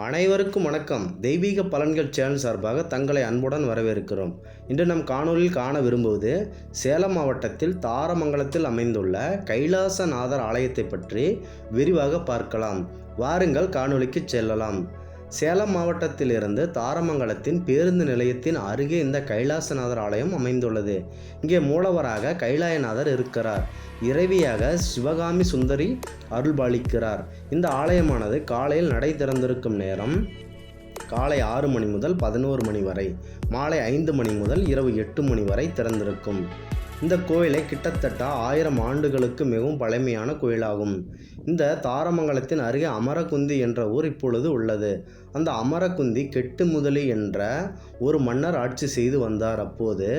அனைவருக்கும் வணக்கம். தெய்வீக பலன்கள் சேனல் சார்பாக தங்களை அன்புடன் வரவேற்கிறோம். இன்று நம் காணொலியில் காண விரும்புவது சேலம் மாவட்டத்தில் தாரமங்கலத்தில் அமைந்துள்ள கைலாசநாதர் ஆலயத்தை பற்றி விரிவாக பார்க்கலாம். வாருங்கள் காணொலிக்கு செல்லலாம். சேலம் மாவட்டத்திலிருந்து தாரமங்கலத்தின் பேருந்து நிலையத்தின் அருகே இந்த கைலாசநாதர் ஆலயம் அமைந்துள்ளது. இங்கே மூலவராக கைலாயநாதர் இருக்கிறார். இறைவியாக சிவகாமி சுந்தரி அருள்பாலிக்கிறார். இந்த ஆலயமானது காலையில் நடை திறந்திருக்கும் நேரம் காலை 6 மணி முதல் 11 மணி வரை, மாலை 5 மணி முதல் இரவு 8 மணி வரை திறந்திருக்கும். இந்த கோயிலை கிட்டத்தட்ட 1000 ஆண்டுகளுக்கு மிகவும் பழமையான கோயிலாகும். இந்த தாரமங்கலத்தின் அருகே அமரகுந்தி என்ற ஊர் இப்பொழுது உள்ளது. அந்த அமரகுந்தி கெட்டுமுதலி என்ற ஒரு மன்னர் ஆட்சி செய்து வந்தார். அப்போது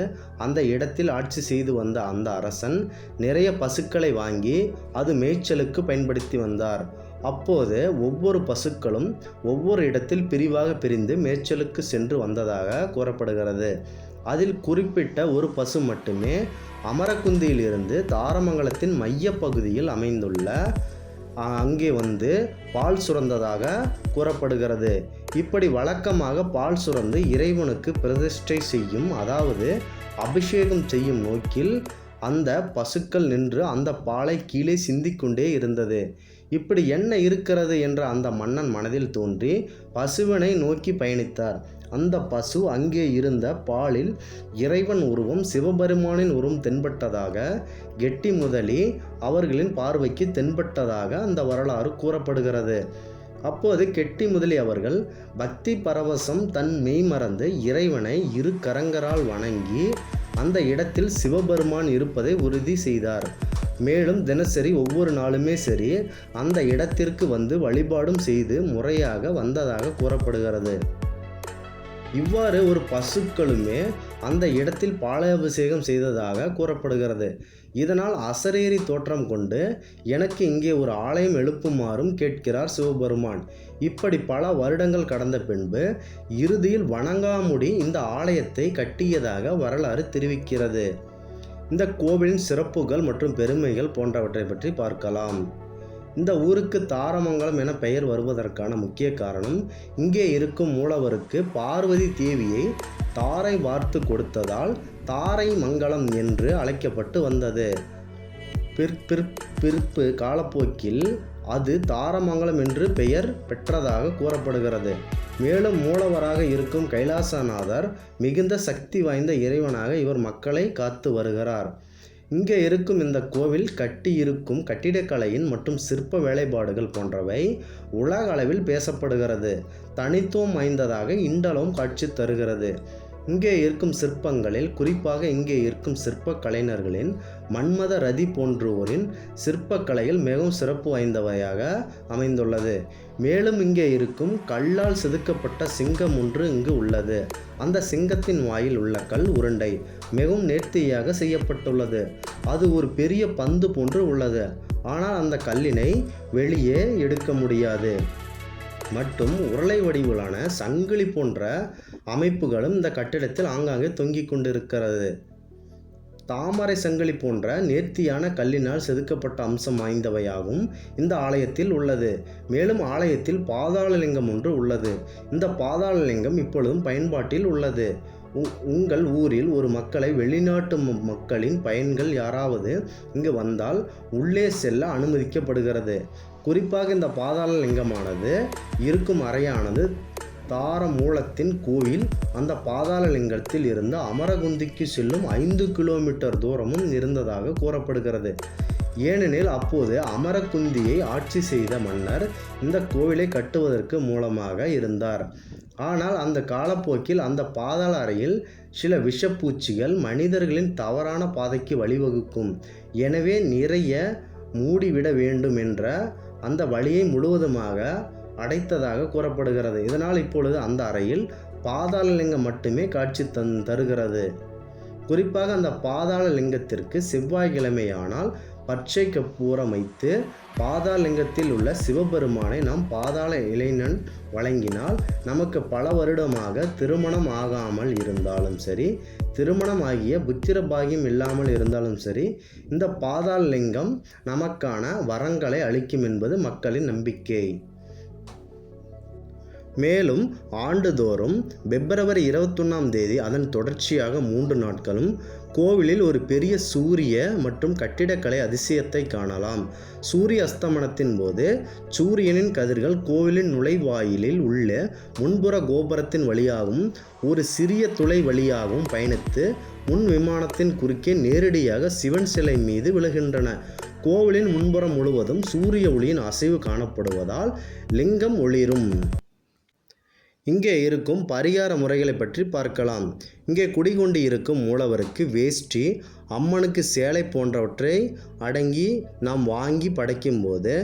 அந்த இடத்தில் ஆட்சி செய்து வந்த அந்த அரசன் நிறைய பசுக்களை வாங்கி அது மேய்ச்சலுக்கு பயன்படுத்தி வந்தார். அப்போது ஒவ்வொரு பசுக்களும் ஒவ்வொரு இடத்தில் பிரிவாக பிரிந்து மேய்ச்சலுக்கு சென்று வந்ததாக கூறப்படுகிறது. அதில் குறிப்பிட்ட ஒரு பசு மட்டுமே அமரகுந்தியிலிருந்து தாரமங்கலத்தின் மைய பகுதியில் அமைந்துள்ள அங்கே வந்து பால் சுரந்ததாக கூறப்படுகிறது. இப்படி வழக்கமாக பால் சுரந்து இறைவனுக்கு பிரதிஷ்டை செய்யும், அதாவது அபிஷேகம் செய்யும் நோக்கில் அந்த பசுக்கள் நின்று அந்த பாலை கீழே சிந்திக்கொண்டே இருந்தது. இப்படி என்ன இருக்கிறது என்ற அந்த மன்னன் மனதில் தோன்றி பசுவினை நோக்கி பயணித்தார். அந்த பசு அங்கே இருந்த பாலில் இறைவன் உருவம், சிவபெருமானின் உருவம் தென்பட்டதாக கெட்டி முதலி அவர்களின் பார்வைக்கு தென்பட்டதாக அந்த வரலாறு கூறப்படுகிறது. அப்போது கெட்டி முதலி அவர்கள் பக்தி பரவசம் தன் மெய்மறந்து இறைவனை 2 கரங்களால் வணங்கி அந்த இடத்தில் சிவபெருமான் இருப்பதை உறுதி செய்தார். மேலும் தினசரி ஒவ்வொரு நாளுமே சரி அந்த இடத்திற்கு வந்து வழிபாடும் செய்து முறையாக வந்ததாக கூறப்படுகிறது. இவ்வாறு ஒரு பசுக்களுமே அந்த இடத்தில் பாலாபிஷேகம் செய்ததாக கூறப்படுகிறது. இதனால் அசரேறி தோற்றம் கொண்டு எனக்கு இங்கே ஒரு ஆலயம் எழுப்புமாறும் கேட்கிறார் சிவபெருமான். இப்படி பல வருடங்கள் கடந்த பின்பு இறுதியில் வணங்காமுடி இந்த ஆலயத்தை கட்டியதாக வரலாறு தெரிவிக்கிறது. இந்த கோவிலின் சிறப்புகள் மற்றும் பெருமைகள் போன்றவற்றை பற்றி பார்க்கலாம். இந்த ஊருக்கு தாரமங்கலம் என பெயர் வருவதற்கான முக்கிய காரணம் இங்கே இருக்கும் மூலவருக்கு பார்வதி தேவியை தாரை வார்த்து கொடுத்ததால் தாரை மங்கலம் என்று அழைக்கப்பட்டு வந்தது. பிற்பு காலப்போக்கில் அது தாரமங்கலம் என்று பெயர் பெற்றதாக கூறப்படுகிறது. மேலும் மூலவராக இருக்கும் கைலாசநாதர் மிகுந்த சக்தி வாய்ந்த இறைவனாக இவர் மக்களை காத்து வருகிறார். இங்கே இருக்கும் இந்த கோவில் கட்டியிருக்கும் கட்டிடக்கலையின் மற்றும் சிற்ப வேலைப்பாடுகள் போன்றவை உலக அளவில் பேசப்படுகிறது. தனித்துவம் வாய்ந்ததாக இன்றளவும் காட்சி தருகிறது. இங்கே இருக்கும் சிற்பங்களில் குறிப்பாக இங்கே இருக்கும் சிற்ப கலைஞர்களின் மன்மத ரதி போன்றோரின் சிற்பக்கலையில் மிகவும் சிறப்பு வாய்ந்தவையாக அமைந்துள்ளது. மேலும் இங்கே இருக்கும் கல்லால் செதுக்கப்பட்ட சிங்கம் ஒன்று இங்கு உள்ளது. அந்த சிங்கத்தின் வாயில் உள்ள கல் உருண்டை மிகவும் நேர்த்தியாக செய்யப்பட்டுள்ளது. அது ஒரு பெரிய பந்து போன்று உள்ளது. ஆனால் அந்த கல்லினை வெளியே எடுக்க முடியாது. மற்றும் உருளை வடிவிலான சங்கிலி போன்ற அமைப்புகளும் இந்த கட்டிடத்தில் ஆங்காங்கே தொங்கிக் கொண்டிருக்கிறது. தாமரை சங்கிலி போன்ற நேர்த்தியான கல்லினால் செதுக்கப்பட்ட அம்சம் வாய்ந்தவையாகவும் இந்த ஆலயத்தில் உள்ளது. மேலும் ஆலயத்தில் பாதாளலிங்கம் ஒன்று உள்ளது. இந்த பாதாளலிங்கம் இப்பொழுதும் பயன்பாட்டில் உள்ளது. உங்கள் ஊரில் ஒரு மக்களை வெளிநாட்டு மக்களின் பயன்கள் யாராவது இங்கு வந்தால் உள்ளே செல்ல அனுமதிக்கப்படுகிறது. குறிப்பாக இந்த பாதாளலிங்கமானது இருக்கும் அறையானது தாரமூலத்தின் கோயில் அந்த பாதாளலிங்கத்தில் இருந்து அமரகுந்திக்கு செல்லும் 5 கிலோமீட்டர் தூரமும் இருந்ததாக கூறப்படுகிறது. ஏனெனில் அப்போது அமரகுந்தியை ஆட்சி செய்த மன்னர் இந்த கோவிலை கட்டுவதற்கு மூலமாக இருந்தார். ஆனால் அந்த காலப்போக்கில் அந்த பாதாள அறையில் சில விஷப்பூச்சிகள் மனிதர்களின் தவறான பாதைக்கு வழிவகுக்கும். எனவே நிறைய மூடிவிட வேண்டும் என்ற அந்த வழியை முழுவதுமாக அடைத்ததாக கூறப்படுகிறது. இதனால் இப்பொழுது அந்த அறையில் பாதாளலிங்கம் மட்டுமே காட்சி தருகிறது. குறிப்பாக அந்த பாதாளலிங்கத்திற்கு செவ்வாய்க்கிழமையானால் பச்சை கற்பூரம் வைத்து பாதாளலிங்கத்தில் உள்ள சிவபெருமானை நாம் பாதாள இளைஞன் வழங்கினால் நமக்கு பல வருடமாக திருமணம் ஆகாமல் இருந்தாலும் சரி, திருமணம் ஆகிய புத்திர பாகியம் இல்லாமல் இருந்தாலும் சரி, இந்த பாதாளலிங்கம் நமக்கான வரங்களை அளிக்கும் என்பது மக்களின் நம்பிக்கை. மேலும் ஆண்டுதோறும் பிப்ரவரி 21ஆம் தேதி அதன் தொடர்ச்சியாக 3 நாட்களும் கோவிலில் ஒரு பெரிய சூரிய மற்றும் கட்டிடக்கலை அதிசயத்தை காணலாம். சூரிய அஸ்தமனத்தின் போது சூரியனின் கதிர்கள் கோவிலின் நுழைவாயிலில் உள்ள முன்புற கோபுரத்தின் வழியாகவும் ஒரு சிறிய துளை வழியாகவும் பயணித்து முன் விமானத்தின் குறுக்கே நேரடியாக சிவன் சிலை மீது விழுகின்றன. கோவிலின் முன்புறம் முழுவதும் சூரிய ஒளியின் அசைவு காணப்படுவதால் லிங்கம் ஒளிரும். இங்கே இருக்கும் பரிகார முறைகளை பற்றி பார்க்கலாம். இங்கே குடிகொண்டு இருக்கும் மூலவருக்கு வேஷ்டி, அம்மனுக்கு சேலை போன்றவற்றை அடங்கி நாம் வாங்கி படைக்கும்போது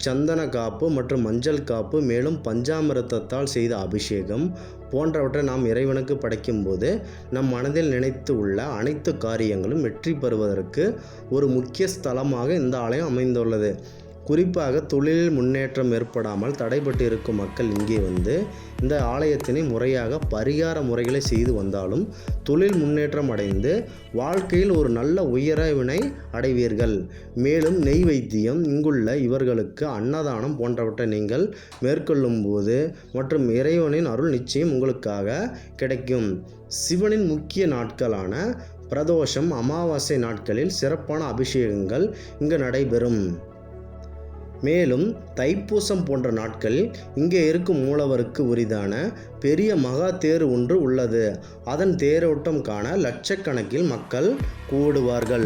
சந்தன காப்பு மற்றும் மஞ்சள் காப்பு, மேலும் பஞ்சாமிர்தத்தால் செய்த அபிஷேகம் போன்றவற்றை நாம் இறைவனுக்கு படைக்கும்போது நம் மனதில் நினைத்து உள்ள அனைத்து காரியங்களும் வெற்றி பெறுவதற்கு ஒரு முக்கிய ஸ்தலமாக இந்த ஆலயம் அமைந்துள்ளது. குறிப்பாக தொழிலில் முன்னேற்றம் ஏற்படாமல் தடைபட்டு இருக்கும் மக்கள் இங்கே வந்து இந்த ஆலயத்தினை முறையாக பரிகார முறைகளை செய்து வந்தாலும் தொழில் முன்னேற்றம் அடைந்து வாழ்க்கையில் ஒரு நல்ல உயர்வினை அடைவீர்கள். மேலும் நெய் வைத்தியம், இங்குள்ள இவர்களுக்கு அன்னதானம் போன்றவற்றை நீங்கள் மேற்கொள்ளும் போது மற்றும் இறைவனின் அருள் நிச்சயம் உங்களுக்காக கிடைக்கும். சிவனின் முக்கிய நாட்களான பிரதோஷம், அமாவாசை நாட்களில் சிறப்பான அபிஷேகங்கள் இங்கு நடைபெறும். மேலும் தைப்பூசம் போன்ற நாட்களில் இங்கே இருக்கும் மூலவருக்கு உரிதான பெரிய மகா தேர் ஒன்று உள்ளது. அதன் தேரோட்டம் காண லட்சக்கணக்கில் மக்கள் கூடுவார்கள்.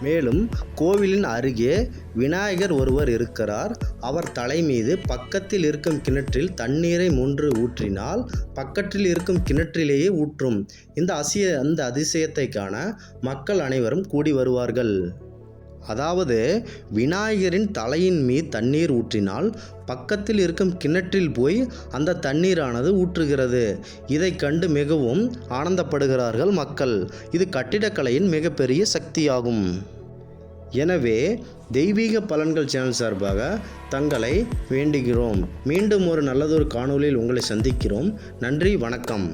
மேலும் கோவிலின் அருகே விநாயகர் ஒருவர் இருக்கிறார். அவர் தலை மீது பக்கத்தில் இருக்கும் கிணற்றில் தண்ணீரை மூன்று ஊற்றினால் பக்கத்தில் இருக்கும் கிணற்றிலேயே ஊற்றும். இந்த அதிசயத்தை காண மக்கள் அனைவரும் கூடி வருவார்கள். அதாவது விநாயகரின் தலையின் மீது தண்ணீர் ஊற்றினால் பக்கத்தில் இருக்கும் கிணற்றில் போய் அந்த தண்ணீரானது ஊற்றுகிறது. இதை கண்டு மிகவும் ஆனந்தப்படுகிறார்கள் மக்கள். இது கட்டிடக்கலையின் மிகப்பெரிய சக்தியாகும். எனவே தெய்வீக பலன்கள் சேனல் சார்பாக தங்களை வேண்டுகிறோம். மீண்டும் ஒரு நல்லதொரு காணொளியில் உங்களை சந்திக்கிறோம். நன்றி, வணக்கம்.